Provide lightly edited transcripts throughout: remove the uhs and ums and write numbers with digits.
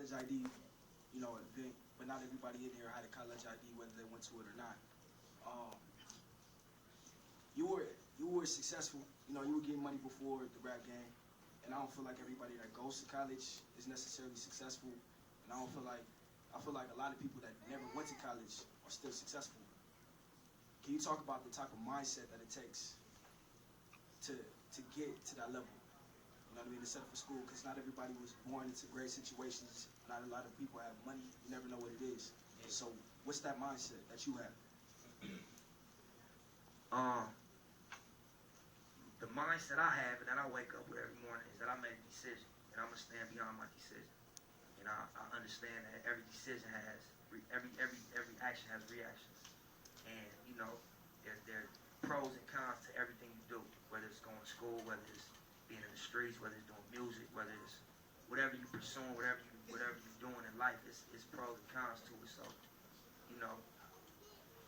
college ID, you know, event, but not everybody in here had a college ID, whether they went to it or not. You were successful. You know, you were getting money before the rap game, and I don't feel like everybody that goes to college is necessarily successful. And I feel like a lot of people that never went to college are still successful. Can you talk about the type of mindset that it takes to get to that level? You know what I mean? To set up for school, because not everybody was born into great situations. Not a lot of people have money. You never know what it is. So what's that mindset that you have? The mindset I have and that I wake up with every morning is that I make a decision, and I'm gonna stand beyond my decision. And I understand that every decision has every action has reactions, and you know there are pros and cons to everything you do, whether it's going to school, whether it's being in the streets, whether it's doing music, whether it's whatever you pursuing, whatever you're doing in life, it's pros and cons to it. So you know,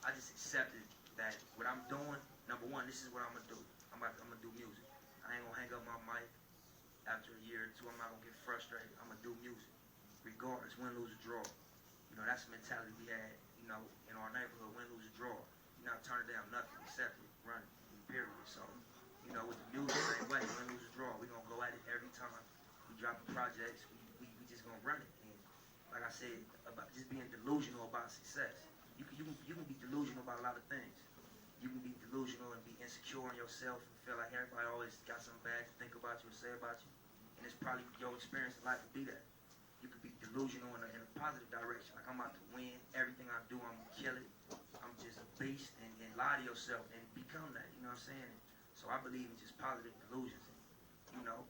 I just accepted that what I'm doing, number one, this is what I'm gonna do. I'm gonna do music. I ain't gonna hang up my mic after a year or two. I'm not gonna get frustrated. I'm gonna do music, regardless, win, lose, or draw. You know, that's the mentality we had, you know, in our neighborhood, win, lose, or draw. You're not turning down nothing, accept it, run it, period. So, you know, with the music, same way, win, lose, or draw. We're gonna go at it every time. We drop the projects, we just gonna run it. And like I said, about just being delusional about success. You can be delusional about a lot of things. You can be delusional and be insecure in yourself and feel like everybody always got something bad to think about you or say about you. And it's probably your experience in life to be that. You could be delusional in a positive direction. Like, I'm about to win. Everything I do, I'm going to kill it. I'm just a beast. And lie to yourself and become that. You know what I'm saying? And so I believe in just positive delusions. And, you know,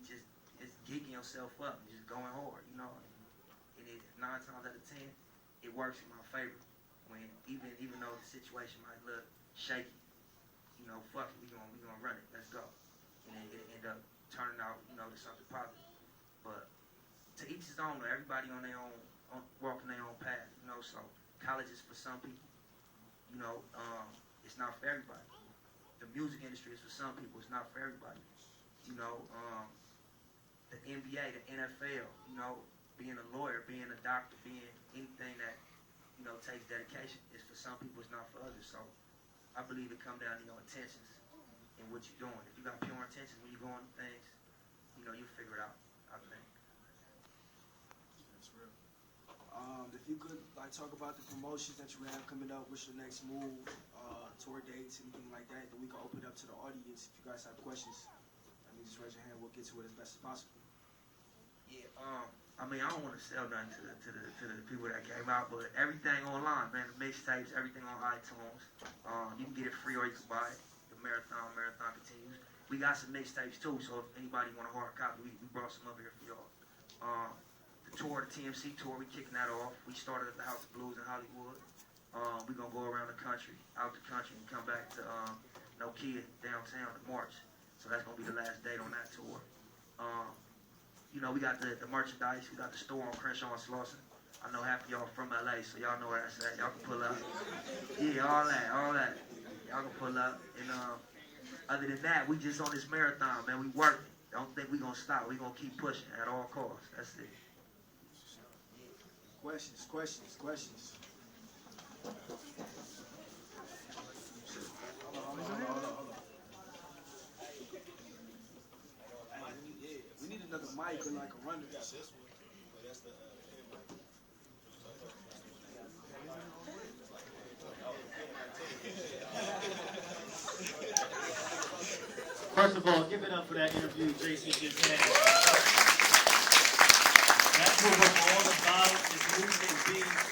just geeking yourself up and just going hard, you know. And 9 times out of 10, it works in my favor. When even though the situation might look shaky, you know, fuck it, we gonna run it, let's go. And then it end up turning out, you know, to something positive. But to each his own, everybody on their own, walking their own path, you know. So college is for some people, you know, it's not for everybody. The music industry is for some people, it's not for everybody. You know, the NBA, the NFL, you know, being a lawyer, being a doctor, being anything that, you know, takes dedication is for some people, it's not for others. So I believe it comes down to your intentions and what you're doing. If you got pure intentions when you're going to things, you know, you'll figure it out, I think. That's real. If you could, like, talk about the promotions that you have coming up, what's your next move, tour dates, anything like that, then we can open it up to the audience. If you guys have questions, I mean, just raise your hand. We'll get to it as best as possible. Yeah, I mean, I don't want to sell nothing to the people that came out, but everything online, man, the mixtapes, everything on iTunes. You can get it free or you can buy it. The marathon continues. We got some mixtapes too, so if anybody want a hard copy, we brought some up here for y'all. The tour, the TMC tour, we kicking that off. We started at the House of Blues in Hollywood. We're gonna go around the country, out the country, and come back to Nokia downtown in March. So that's gonna be the last date on that tour. You know, we got the merchandise. We got the store on Crenshaw and Slauson. I know half of y'all from LA, so y'all know where that's at. Y'all can pull up. Yeah, all that. Y'all can pull up. And other than that, we just on this marathon, man. We working. Don't think we gonna stop. We gonna keep pushing at all costs. That's it. Questions. Hold on. We need another mic or like a runner. First of all, give it up for that interview Jason just had. That's what we're all about, is music and beats.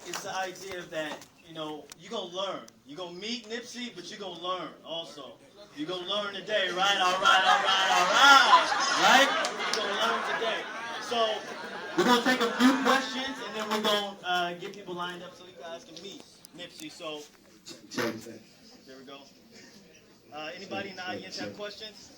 It's the idea that, you know, you're going to learn. You're going to meet Nipsey, but you're going to learn also. You're going to learn today, right? All right. Right? You're going to learn today. So we're going to take a few questions, and then we're going to get people lined up so you guys can meet Nipsey. So there we go. Anybody in the audience have questions?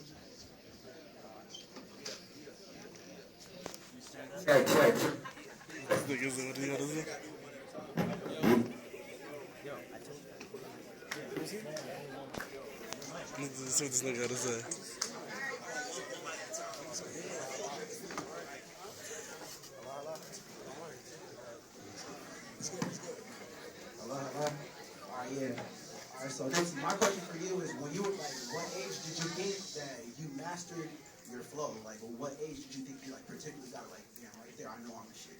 So Nipsey, my question for you is, when you were like, what age did you think that you mastered your flow? Like, what age did you think you like particularly got like, damn, right there, I know I'm the shit.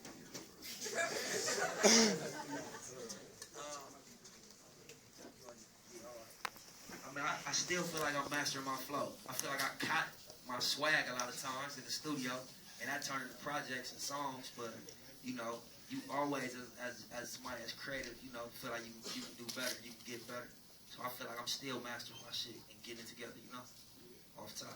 I mean, I still feel like I'm mastering my flow. I feel like I caught my swag a lot of times in the studio, and I turn into projects and songs. But you know, you always, as somebody that's creative, you know, feel like you can do better, you can get better. So I feel like I'm still mastering my shit and getting it together, you know, off top.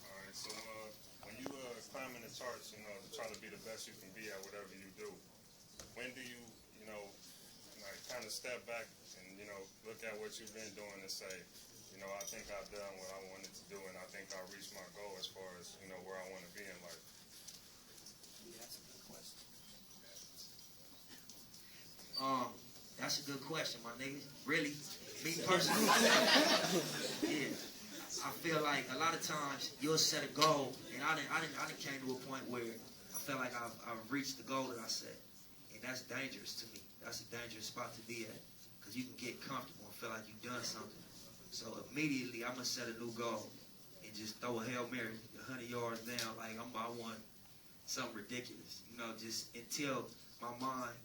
Alright, so when you climbing the charts, you know, to try to be the best you can be at whatever you do, when do you, you know, like kind of step back and, you know, look at what you've been doing and say, you know, I think I've done what I wanted to do and I think I reached my goal as far as, you know, where I want to be in life? That's a good question, my nigga. Really, me personally, yeah. I feel like a lot of times you'll set a goal, and I didn't came to a point where I feel like I've reached the goal that I set, and that's dangerous to me. That's a dangerous spot to be at, because you can get comfortable and feel like you've done something. So immediately I'm gonna set a new goal and just throw a Hail Mary 100 yards down, like I want something ridiculous, you know, just until my mind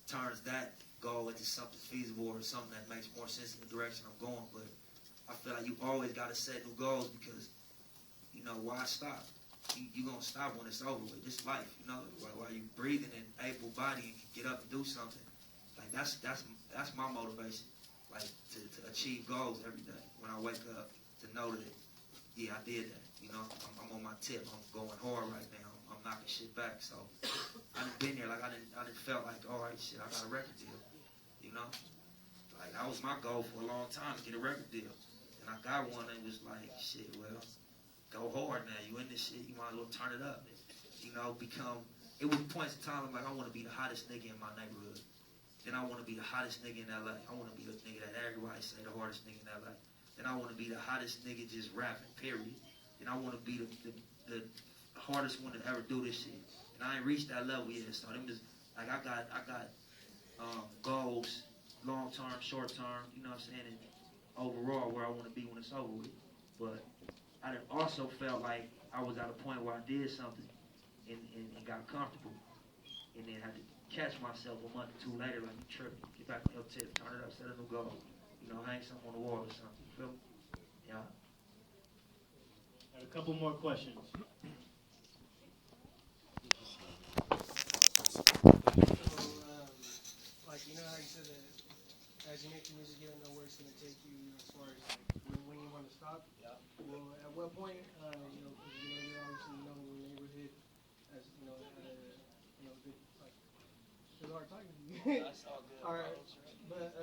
turns that goal into something feasible or something that makes more sense in the direction I'm going. But I feel like you always got to set new goals, because, you know, why stop? You going to stop when it's over with. This life, you know, while you breathing and able body and can get up and do something. Like, that's my motivation, like, to achieve goals every day. When I wake up, to know that, yeah, I did that. You know, I'm on my tip. I'm going hard right now. I'm knocking shit back. So I done been there. Like, I done felt like, all right, shit, I got a record deal. You know? Like, that was my goal for a long time, to get a record deal. And I got one and was like, shit, well, go hard now. You in this shit, you might as well turn it up. You know, it was points in time like, I want to be the hottest nigga in my neighborhood. Then I want to be the hottest nigga in LA. I want to be the nigga that everybody say the hardest nigga in LA. Then I want to be the hottest nigga just rapping, period. Then I want to be the hardest one to ever do this shit. And I ain't reached that level yet. So them just, like, I got goals, long term, short term, you know what I'm saying, and overall where I want to be when it's over with. But I also felt like I was at a point where I did something and got comfortable, and then had to catch myself a month or two later, like, you tripping, get back on your tip, turn it up, set a new goal, you know, hang something on the wall or something, you feel me? Yeah. Got a couple more questions. Like, you know how you said that as you make the music, you don't know where it's going to take you as far as like, when you want to stop? Yeah. Well, at what point, you know, because you know, you're obviously known in your neighborhood as, you know, good, like, it's hard talking to you. That's all good. All right. But,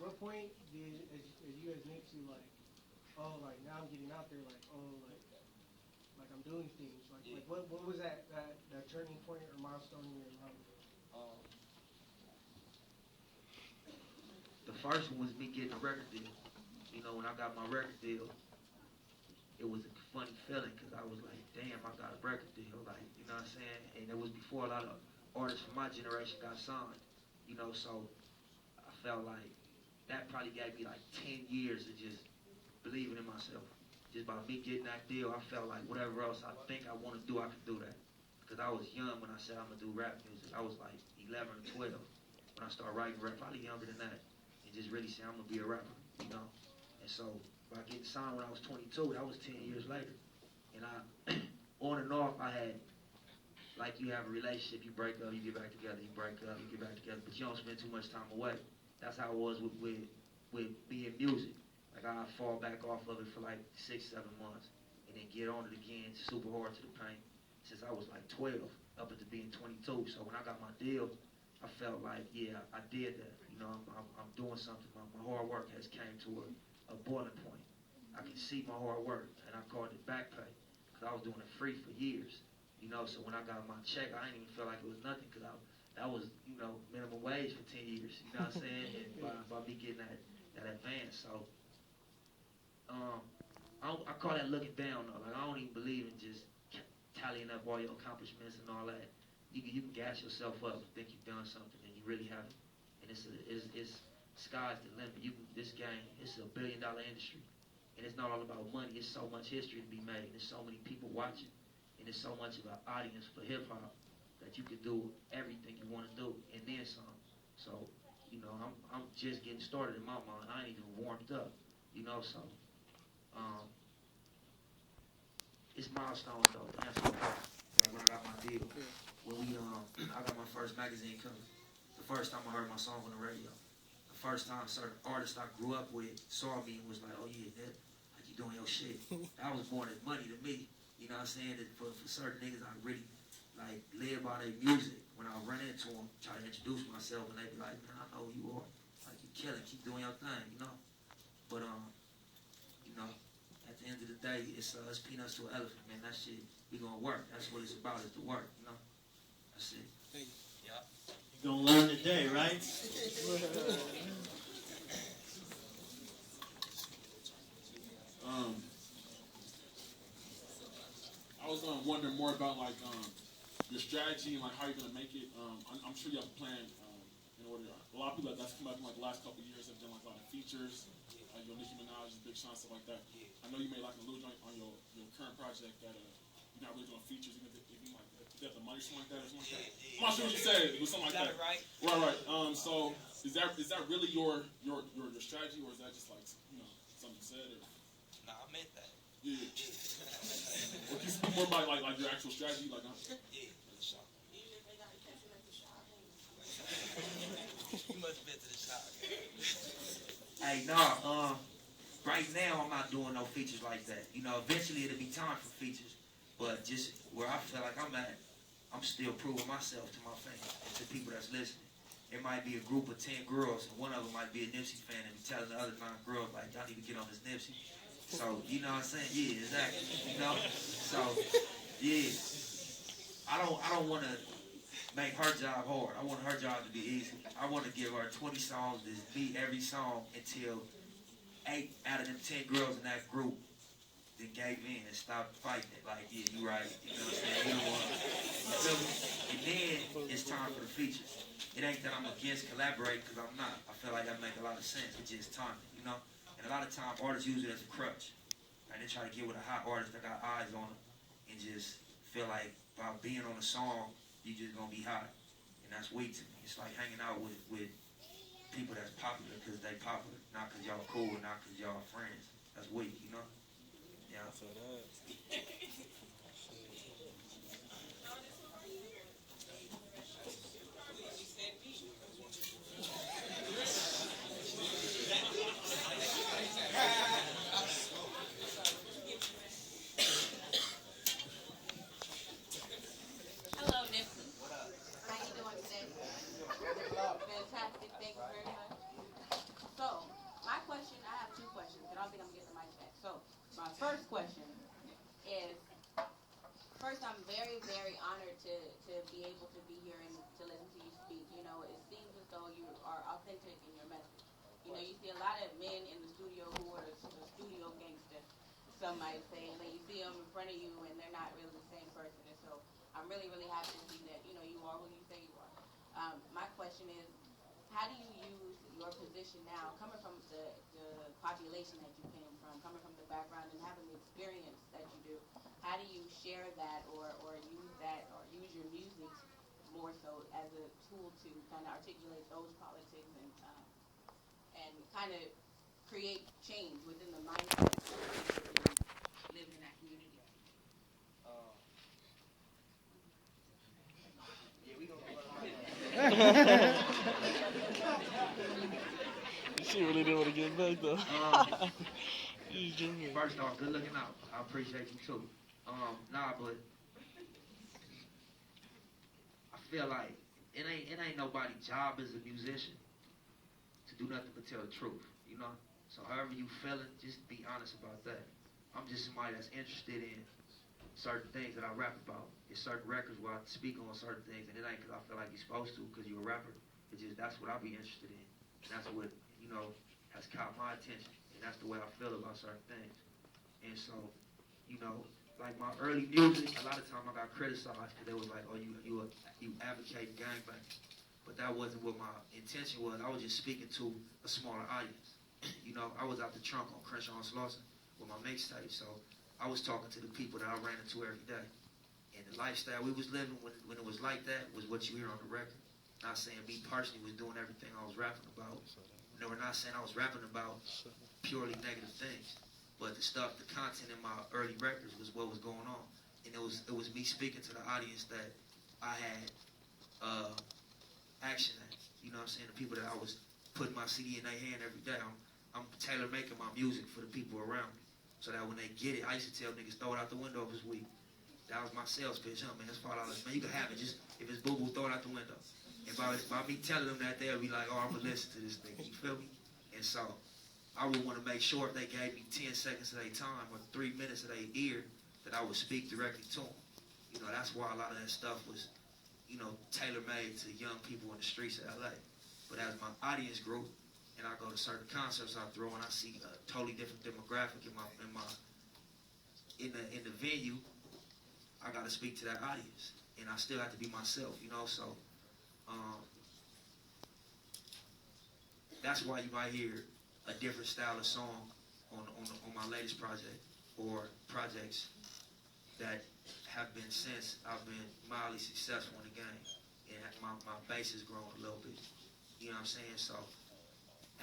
what point did, as you as Nipsey, like, oh, like, now I'm getting out there, like, oh, like I'm doing things, like, yeah. Like what was that turning point or milestone in your life? The first one was me getting a record deal. You know, when I got my record deal, it was a funny feeling, because I was like, damn, I got a record deal, like, you know what I'm saying? And it was before a lot of artists from my generation got signed, you know, so I felt like that probably gave me like 10 years of just believing in myself. Just by me getting that deal, I felt like whatever else I think I want to do, I could do that. Because I was young when I said I'm going to do rap music. I was like 11 or 12 when I started writing rap, probably younger than that. And just really saying I'm going to be a rapper, you know. And so by getting signed when I was 22, that was 10 years later. And on and off, I had, like, you have a relationship, you break up, you get back together, you break up, you get back together, but you don't spend too much time away. That's how it was with being music. Like, I fall back off of it for like 6-7 months, and then get on it again, super hard to the paint, since I was like 12 up into being 22. So when I got my deal, I felt like, yeah, I did that. You know, I'm doing something. My hard work has came to a boiling point. I can see my hard work, and I called it back pay, because I was doing it free for years. You know, so when I got my check, I didn't even feel like it was nothing, because that was, you know, minimum wage for 10 years. You know what I'm saying? And by me getting that advance. So I call that looking down though. Like I don't even believe in just tallying up all your accomplishments and all that. You can gas yourself up and think you've done something and you really haven't. And it's sky's the limit. This game, it's $1 billion industry, and it's not all about money. It's so much history to be made. There's so many people watching, and there's so much of an audience for hip hop that you can do everything you want to do and then some. So, you know, I'm just getting started in my mind. I ain't even warmed up, you know. So, it's milestones though. To answer your question, like when I got my deal, when I got my first magazine cover. The first time I heard my song on the radio. The first time certain artists I grew up with saw me and was like, oh yeah, that, like you doing your shit. That was more than money to me. You know what I'm saying? That for certain niggas, I really like live by their music. When I run into them, try to introduce myself, and they be like, man, I know who you are. Like you killing, keep doing your thing, you know. But you know, at the end of the day, it's peanuts to an elephant, man. That shit, we gonna work. That's what it's about, is to work, you know. That's it. Thank you. Yeah. You're gonna learn today, right? I was wondering more about like your strategy and like how you're gonna make it. I'm sure you have a plan in order. A lot of people that's come up in like the last couple of years have done like a lot of features. Your Nicki Minaj, Big Sean, stuff like that. I know you made like a little joint on your current project that you're not really doing features, even like you have the money, something like that, or something like that. I'm not sure what you said, but something like that. Right? Right. So is that really your strategy, or is that just like something you said? Or? No, I meant that. Yeah. Or can you speak more about like your actual strategy, like? Yeah, for the shop. You must have been to the shop. Hey, nah, right now I'm not doing no features like that. You know, eventually it'll be time for features, but just where I feel like I'm at, I'm still proving myself to my fans and to people that's listening. It might be a group of 10 girls, and one of them might be a Nipsey fan and be telling the other 9 girls, like, y'all need to get on this Nipsey. So, you know what I'm saying? Yeah, exactly. You know? So, yeah. I don't want to make her job hard. I want her job to be easy. I want to give her 20 songs to beat every song until 8 out of them 10 girls in that group then gave in and stopped fighting it. Like, yeah, you right. You know what I'm saying? You the one. You feel me? And then it's time for the features. It ain't that I'm against collaborating, because I'm not. I feel like that make a lot of sense. It's just timing, you know? And a lot of times artists use it as a crutch. Like, they try to get with a hot artist that got eyes on them and just feel like by being on a song, you just gonna be hot. And that's weak to me. It's like hanging out with people that's popular because they popular, not because y'all cool, not because y'all friends. That's weak, you know? Yeah. So that. Hello, Nipsey. How you doing today? Fantastic. Thank you very much. So, my question, I have 2 questions, but I don't think I'm getting the mic back. So, my first question is, first, I'm very, very honored to be able to be here and to listen to you speak. You know, it seems as though you are authentic in your message. You know, you see a lot of men in the studio who are the studio gangster, some might say, and then you see them in front of you and they're not really the same person. And so I'm really, really happy to see that, you know, you are who you say you are. My question is, how do you use your position now, coming from the population that you came from, coming from the background and having the experience that you do, how do you share that or use that or use your music more so as a tool to kind of articulate those politics and kind of create change within the mindset of people who live in that community? She really didn't want to get back though. First off, good looking out. I appreciate you too. But I feel like it ain't nobody's job as a musician to do nothing but tell the truth, you know? So however you feeling, just be honest about that. I'm just somebody that's interested in certain things that I rap about. It's certain records where I speak on certain things, and it ain't because I feel like you're supposed to because you're a rapper. It's just that's what I be interested in. And that's what, you know, has caught my attention. And that's the way I feel about certain things. And so, you know, like my early music, a lot of time I got criticized because they was like, oh, you advocate gangbanging. But that wasn't what my intention was. I was just speaking to a smaller audience. You know, I was out the trunk on Crenshaw and Slauson with my mixtape, so I was talking to the people that I ran into every day. And the lifestyle we was living when it was like that was what you hear on the record. Not saying me personally was doing everything I was rapping about. No, we're not saying I was rapping about purely negative things. But the stuff, the content in my early records was what was going on. And it was me speaking to the audience that I had action at. You know what I'm saying? The people that I was putting my CD in their hand every day. I'm tailor-making my music for the people around me. So that when they get it, I used to tell niggas, throw it out the window this week. That was my sales pitch, huh, man? That's $5. Man, you can have it. Just, if it's boo-boo, throw it out the window. And by me telling them that, they'll be like, oh, I'm going to listen to this nigga. You feel me? And so I would want to make sure if they gave me 10 seconds of their time or 3 minutes of their ear, that I would speak directly to them. You know, that's why a lot of that stuff was, you know, tailor-made to young people in the streets of LA. But as my audience grew, and I go to certain concerts I throw, and I see a totally different demographic in the venue, I got to speak to that audience, and I still have to be myself, you know. So that's why you might hear a different style of song on my latest project or projects that have been since I've been mildly successful in the game, and my base has grown a little bit. You know what I'm saying? So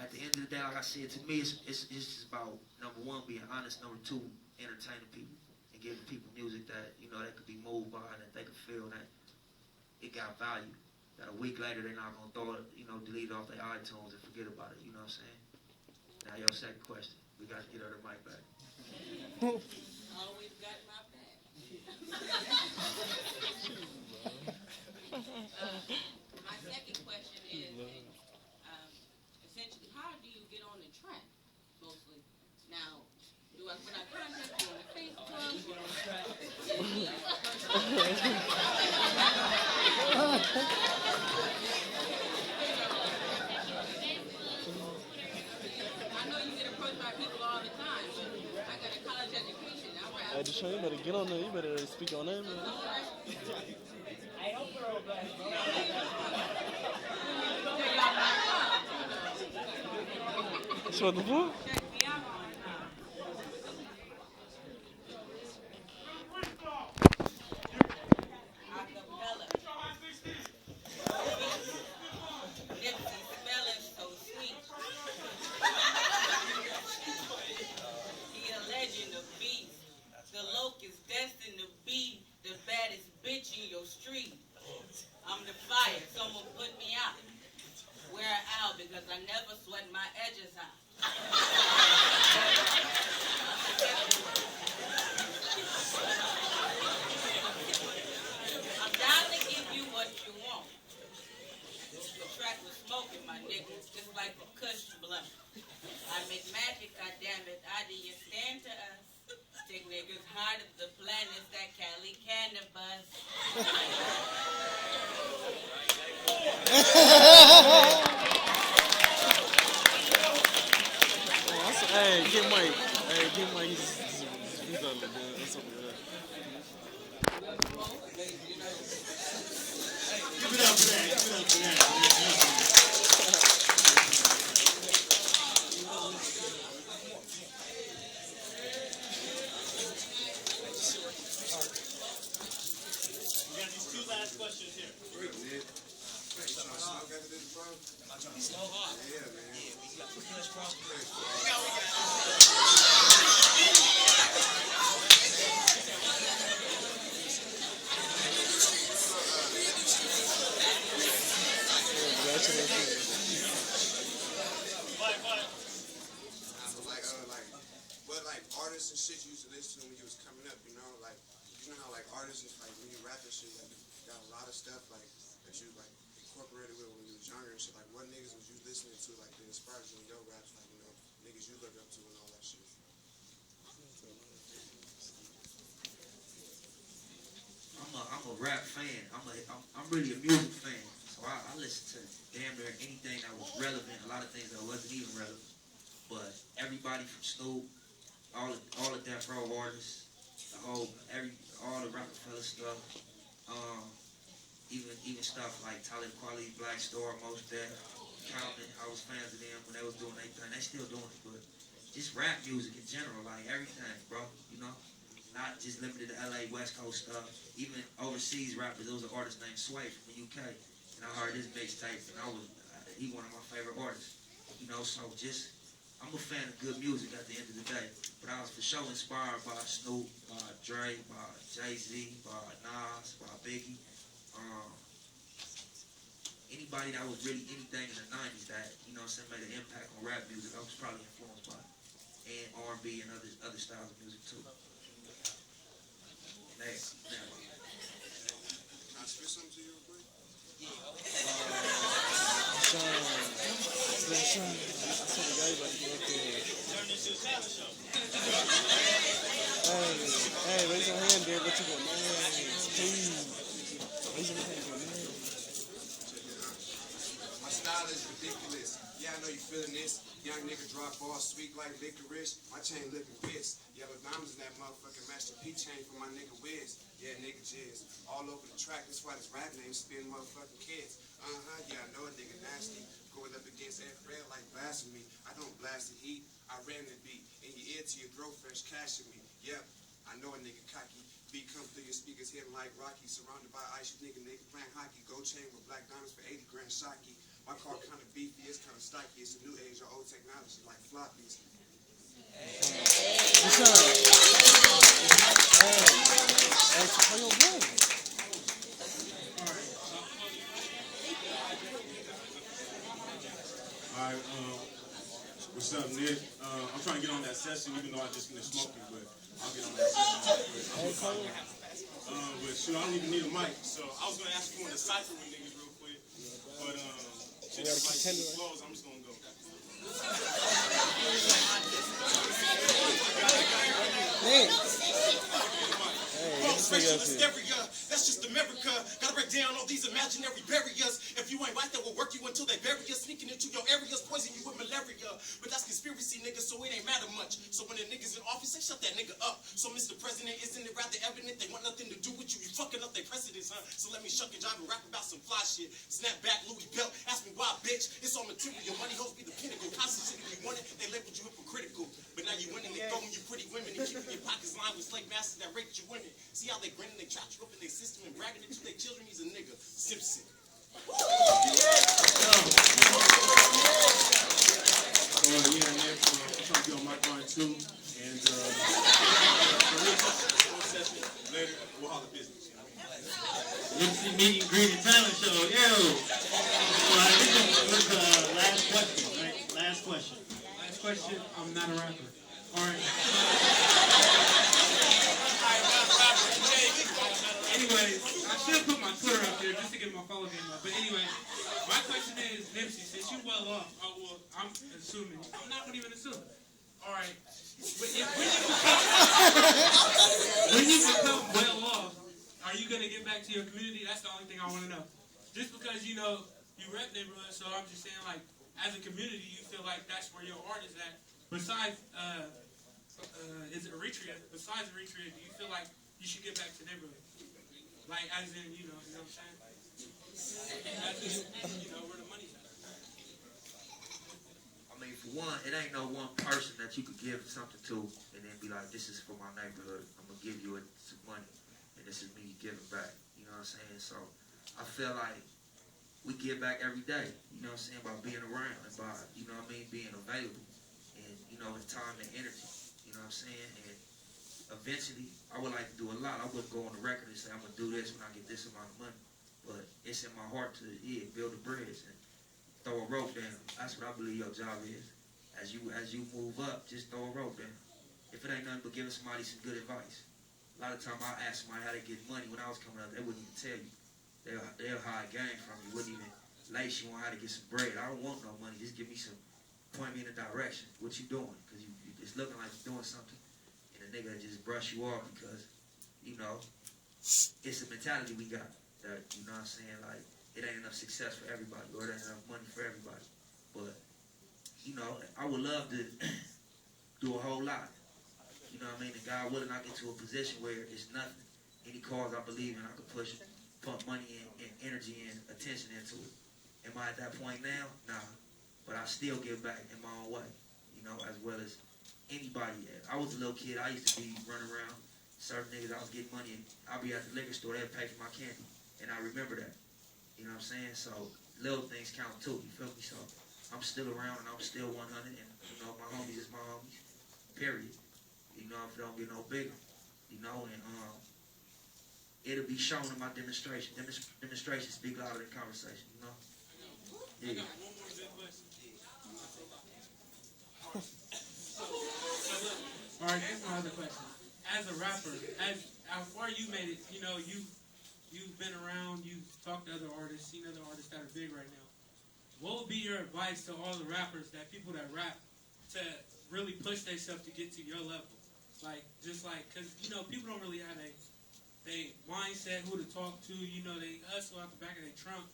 at the end of the day, like I said, to me, it's just about, number one, being honest, number two, entertaining people and giving people music that, you know, they could be moved by and that they could feel that it got value. That a week later, they're not going to throw it, you know, delete it off their iTunes and forget about it. You know what I'm saying? Now, your second question. We got to get her the mic back. Always got my back. My second question is, essentially, how do you get on the trend, mostly? Now, when I contact you on Facebook or I know you get approached by people all the time, but I got a college education. I'm Hey, Deshaun, you better get on there. You better speak on that, man. What the fuck? I'm the fire. Someone put me out. Wear an owl because I never sweat my edges out. I'm down to give you what you want. The track was smoking, my niggas, just like the Kush blunt. I make magic, goddammit. How do you stand to us? Stick niggas high to the planets that Cali cannabis. Hey, get Mike. Hey, get Mike. He's on the good. That's something like that. Give it up for that. Give it up for that. We got these two last questions here. Great, man. Hey, you trying to smoke after this, bro? Am I trying to smoke? Yeah, man. Yeah, we got the Kush, bro. What artists and shit you used to listen to when you was coming up, you know? Like, you know how artists, like when you rap and shit, like you got a lot of stuff that you incorporated with when you was younger and shit. Like, what niggas was you listening to that inspired you in your raps? Like, you know, niggas you look up to and all that shit. I'm a rap fan. I'm really a music fan. So I listen to damn near anything that was relevant. A lot of things that wasn't even relevant. But everybody from Snoop all the Death Row artists, all the Rockefeller stuff, even stuff like Talib Kweli, Black Star, Most Def, Counting. I was fans of them when they was doing their thing. They still doing it, but just rap music in general, like everything, bro. You know, not just limited to LA West Coast stuff. Even overseas rappers. There was an artist named Sway from the UK, and I heard his mixtape, and he one of my favorite artists. You know, so just I'm a fan of good music at the end of the day. But I was for sure inspired by Snoop, by Dre, by Jay-Z, by Nas, by Biggie. Anybody that was really anything in the 90s that, you know what I'm saying, made an impact on rap music, I was probably influenced by. And R&B and other styles of music too. Can I spit something to you real quick? Hey, raise your hand there, but you go, nice, please. Raise your hand, go, nice. My style is ridiculous. Yeah, I know you feeling this. Young nigga drop balls sweet like licorice. My chain looking pissed. Yellow diamonds in that motherfucking Master P chain for my nigga Wiz. Yeah, nigga jizz. All over the track. That's why this rap name spin motherfucking kids. Yeah, I know a nigga nasty. Going up against Ed Fred like blasphemy. I don't blast the heat. I ran the beat. In your ear to your throat, fresh cash in me. Yep, I know a nigga cocky. Beat come through your speakers hitting like Rocky. Surrounded by ice, you nigga playing hockey. Gold chain with black diamonds for 80 grand shocky. My car kind of beefy, it's kind of stocky. It's a new age of old technology like floppies. What's up? Hey, how you doing? All right, what's up, Nick? I'm trying to get on that session, even though I just finished smoking, but I'll get on that session. But shoot, I don't even need a mic, so I was gonna ask you on the cipher with niggas real quick, but shit, everybody see the flows, I'm just gonna go. Hysteria, that's just America. Gotta break down all these imaginary barriers. If you ain't right, that will work you until they bury you. Sneaking into your areas, poison you with malaria. But that's conspiracy, niggas, so it ain't matter much. So when the niggas in office, they shut that nigga up. So Mr. President, isn't it rather evident they want nothing to do with you? You fucking up their precedents, huh? So let me shuck and jive and rap about some fly shit. Snap back, Louis belt. Ask me why, bitch. It's all material. Money hoes be the pinnacle. Constant shit, if you want it, they labeled you hypocritical. But now you winning, they throwing you pretty women and keeping your pockets lined with slave masters that raped you women. See how they grinning, they trap you up in their system and bragging it to their children. He's a nigga. Simpson. Yeah, Nick, I'm trying to be on my grind too, and later we'll holler business. Nipsey meet and greet and talent show, yo. This is last question, right? Last question. Last question. I'm not a rapper. All right. Anyway, I should put my Twitter up there just to get my follow game up. But anyway, my question is, Nipsey, since you well off, well, I'm assuming, I'm not even assuming. All right, when you become well off, are you gonna get back to your community? That's the only thing I want to know. Just because you know you rep neighborhood, so I'm just saying, like, as a community, you feel like that's where your art is at. Besides, is it Eritrea? Besides Eritrea, do you feel like you should get back to neighborhood? Like, as in, you know what I'm saying? As in, you know, where the money's at. I mean, for one, it ain't no one person that you could give something to and then be like, this is for my neighborhood. I'm going to give you some money, and this is me giving back. You know what I'm saying? So I feel like we give back every day, you know what I'm saying, by being around and by, you know what I mean, being available. And, you know, it's time and energy, you know what I'm saying? And eventually, I would like to do a lot. I wouldn't go on the record and say, I'm going to do this when I get this amount of money. But it's in my heart to, build a bridge and throw a rope down. That's what I believe your job is. As you move up, just throw a rope down. If it ain't nothing but giving somebody some good advice. A lot of time I asked somebody how to get money when I was coming up, they wouldn't even tell you. They'll hide game from you. Wouldn't even lace you on how to get some bread. I don't want no money. Just give me some, point me in a direction. What you doing? Because it's looking like you're doing something. And a nigga just brush you off because, you know, it's a mentality we got. That, you know what I'm saying? Like, it ain't enough success for everybody. Or it ain't enough money for everybody. But, you know, I would love to do a whole lot. You know what I mean? And God willing, I get to a position where it's nothing. Any cause I believe in, I can pump money and energy and attention into it. Am I at that point now? Nah. But I still give back in my own way, you know, as well as anybody. I was a little kid. I used to be running around. Certain niggas, I was getting money, and I'll be at the liquor store. They'll pay for my candy, and I remember that. You know what I'm saying? So little things count too. You feel me? So I'm still around, and I'm still 100. And you know, my homies is my homies. Period. You know, if it don't get no bigger, you know, and it'll be shown in my demonstration. Demonstrations speak louder than conversation. You know. Yeah. All right, here's my other question. As a rapper, as how far you made it, you know, you've been around, you've talked to other artists, seen other artists that are big right now. What would be your advice to all the rappers, that people that rap, to really push themselves to get to your level? Like, just like, because, you know, people don't really have they mindset, who to talk to, you know, they hustle out the back of their trunk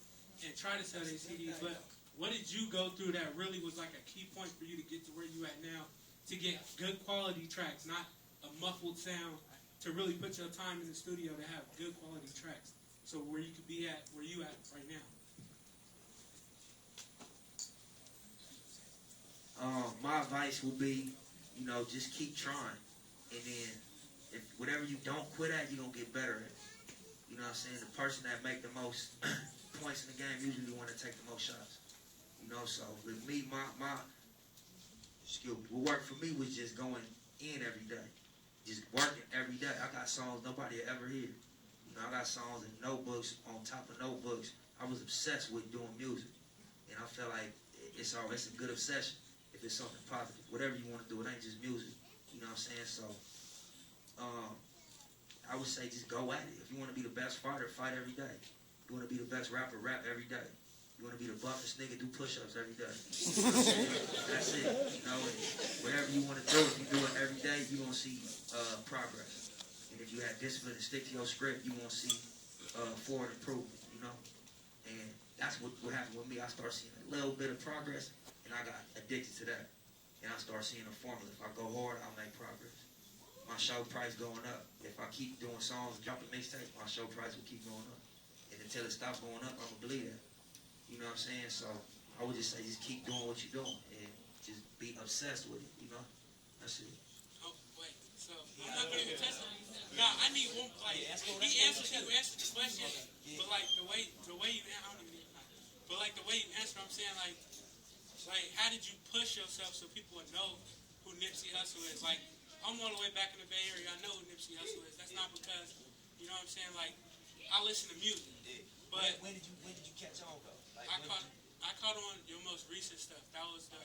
and try to sell their CDs, but what did you go through that really was like a key point for you to get to where you at now, to get good quality tracks, not a muffled sound, to really put your time in the studio to have good quality tracks, so where you could be at, where you at right now? My advice will be, you know, just keep trying, and then if whatever you don't quit at, you're gonna get better at. You know what I'm saying? The person that make the most points in the game usually the one that take the most shots. You know, so with me, what worked for me was just going in every day. Just working every day. I got songs nobody ever hear. You know, I got songs in notebooks, on top of notebooks. I was obsessed with doing music. And I feel like it's a good obsession if it's something positive. Whatever you want to do, it ain't just music. You know what I'm saying? So, I would say just go at it. If you want to be the best fighter, fight every day. If you want to be the best rapper, rap every day. You want to be the buffest nigga, do push-ups every day. That's it. You know, and whatever you want to do, if you do it every day, you're going to see progress. And if you have discipline and stick to your script, you're going to see forward improvement, you know. And that's what happened with me. I started seeing a little bit of progress, and I got addicted to that. And I started seeing a formula. If I go hard, I'll make progress. My show price going up. If I keep doing songs, dropping mixtapes, my show price will keep going up. And until it stops going up, I'm going to believe that. You know what I'm saying? So I would just say just keep doing what you're doing and just be obsessed with it, you know? That's it. Oh, wait. So I'm not going to test it. No, I need one. Like, he answered the question, but like the way you answer, I'm saying like how did you push yourself so people would know who Nipsey Hussle is? Like, I'm all the way back in the Bay Area. I know who Nipsey Hussle is. That's not because, you know what I'm saying? Like, I listen to music, but when did you catch on though? Like, I caught on your most recent stuff. That was the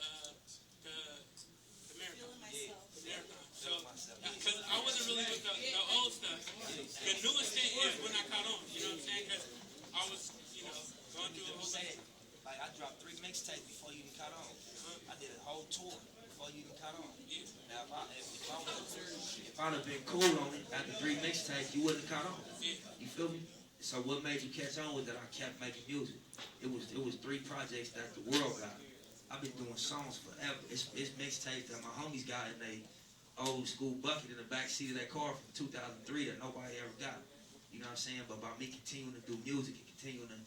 marathon. Marathon. So, because I wasn't really with the old stuff. The newest thing is when I caught on. You know what I'm saying? Because I was, you know, going through a whole thing. Like, I dropped 3 mixtapes before you even caught on. I did a whole tour before you even caught on. Now, if I'd have been cool on it after 3 mixtapes, you wouldn't have caught on. You feel me? So what made you catch on was that I kept making music. It was 3 projects that the world got. I've been doing songs forever. It's mixtapes that my homies got in they old school bucket in the back seat of that car from 2003 that nobody ever got. You know what I'm saying? But by me continuing to do music and continuing to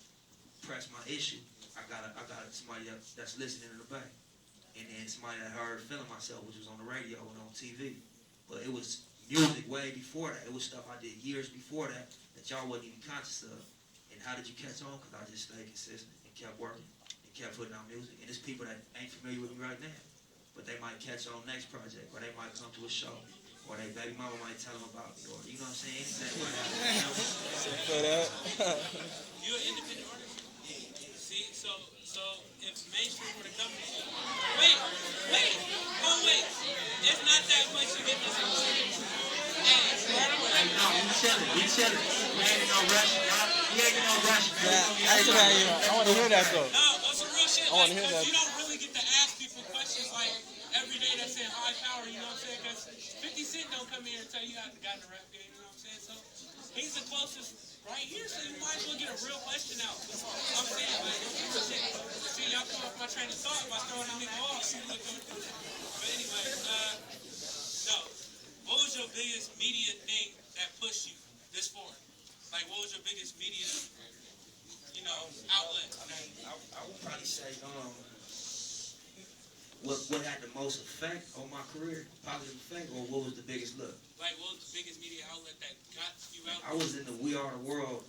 press my issue, I got somebody that's listening in the back. And then somebody that heard Feeling Myself, which was on the radio and on TV. But it was music way before that. It was stuff I did years before that y'all wasn't even conscious of. And how did you catch on? Because I just stayed consistent and kept working and kept putting out music. And there's people that ain't familiar with me right now, but they might catch on next project, or they might come to a show, or their baby mama might tell them about me, or you know what I'm saying? Anything might happen. You an independent artist? See, so if mainstream were to come to you, wait, it's not that much to get this. We chilling. We ain't in no rush. I want to hear that though. No, that's some real shit. I want to hear that. You don't really get to ask people questions like every day that's saying high power, you know what I'm saying? Because 50 Cent don't come here and tell you how to got in the rap game, you know what I'm saying? So he's the closest right here, so you might as well get a real question out. I'm saying, like, see, y'all come off my train of thought by throwing a nigga off. See, look, but anyway, no. What was the biggest media, you know, outlet? I mean, I would probably say what had the most effect on my career, positive effect, or what was the biggest look? Like, what was the biggest media outlet that got you out? I was in the We Are the World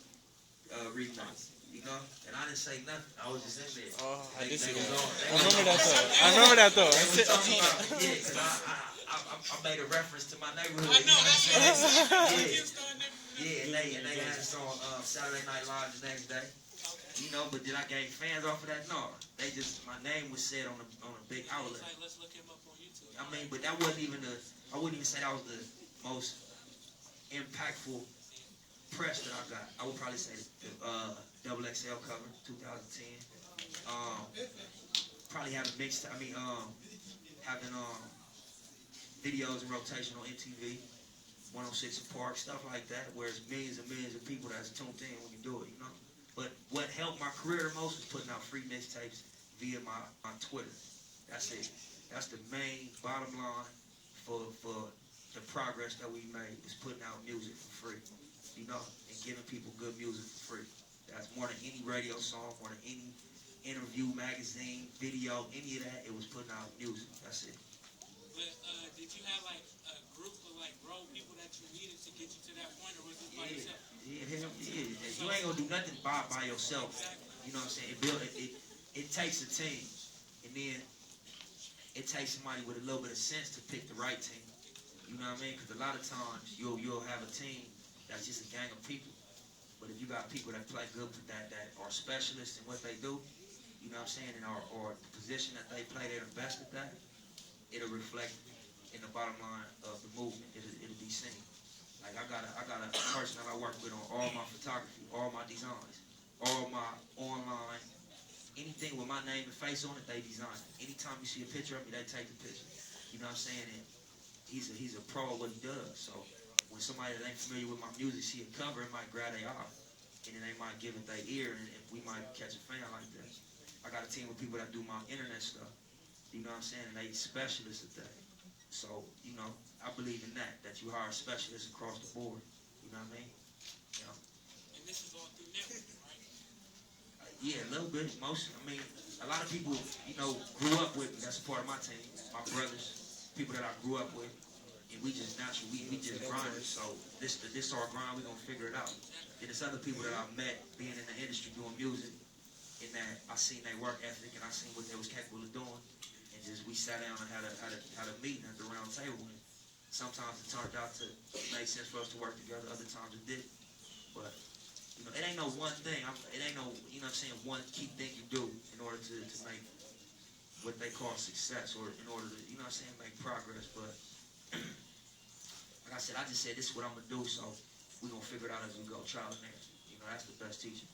remix, you know, and I didn't say nothing. I was just in there. Oh, I did see was that. on. I remember that though. I remember that though. They was talking about, yeah, because I made a reference to my neighborhood. I know, that's what it is. Yeah, and they had us on Saturday Night Live the next day. You know, but did I gain fans off of that? No. They just, my name was said on a big outlet. Like, let's look him up on YouTube. I mean, but that wasn't even I wouldn't even say that was the most impactful press that I got. I would probably say the Double XL cover, 2010. Probably having having videos in rotation on MTV, 106 and Park, stuff like that, where it's millions and millions of people that's tuned in when you do it, you know. But what helped my career the most was putting out free mixtapes via my Twitter. That's it. That's the main bottom line for the progress that we made, is putting out music for free, you know, and giving people good music for free. That's more than any radio song, more than any interview, magazine, video, any of that. It was putting out music. That's it. But did you have like a group of like role people that you needed to get you to that point, or was it by yourself? Yeah, hell yeah. You ain't gonna do nothing by yourself. You know what I'm saying? It takes a team, and then it takes somebody with a little bit of sense to pick the right team. You know what I mean? Because a lot of times you'll have a team that's just a gang of people. But if you got people that play good, that are specialists in what they do, you know what I'm saying, and or the position that they play, they're the best at that, it'll reflect in the bottom line of the movement. It'll be seen. Like I got a person that I work with on all my photography, all my designs, all my online, anything with my name and face on it, they design it. Anytime you see a picture of me, they take the picture. You know what I'm saying? And he's a pro at what he does. So when somebody that ain't familiar with my music see a cover, it might grab their eye, and then they might give it their ear, and we might catch a fan like that. I got a team of people that do my internet stuff. You know what I'm saying? And they specialists at that. So, you know, I believe in that you hire specialists across the board. You know what I mean? You know? And this is all through networking, right? Yeah, a little bit. I mean, a lot of people, you know, grew up with me. That's a part of my team. My brothers, people that I grew up with. And we just naturally, we just grinded. So this our grind, we gonna figure it out. And there's other people that I've met being in the industry doing music, and that I seen their work ethic and I seen what they was capable of doing. Just we sat down and had a meeting at the round table, and sometimes it turned out to make sense for us to work together, other times it didn't. But you know, it ain't no one thing. It ain't no, you know what I'm saying, one key thing you do in order to make what they call success, or in order to, you know what I'm saying, make progress. But like I said, I just said this is what I'm gonna do, so we gonna figure it out as we go, trial and error. You know, that's the best teaching.